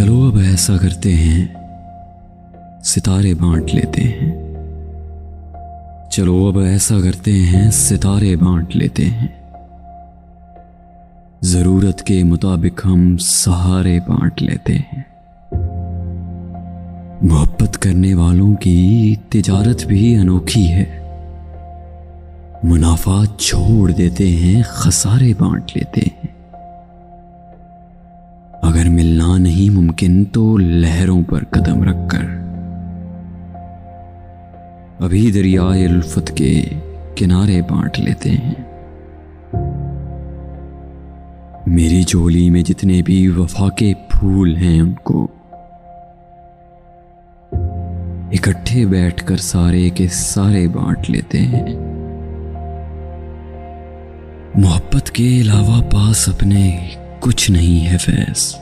चलो अब ऐसा करते हैं, सितारे बांट लेते हैं। चलो अब ऐसा करते हैं, सितारे बांट लेते हैं। जरूरत के मुताबिक हम सहारे बांट लेते हैं। मोहब्बत करने वालों की तिजारत भी अनोखी है। मुनाफा छोड़ देते हैं, खसारे बांट लेते हैं। अगर मिलना नहीं मुमकिन तो लहरों पर कदम रखकर अभी दरियाए उल्फत के किनारे बांट लेते हैं। मेरी झोली में जितने भी वफा के फूल हैं उनको इकट्ठे बैठकर सारे के सारे बांट लेते हैं। मोहब्बत के अलावा पास अपने कुछ नहीं है फैज़।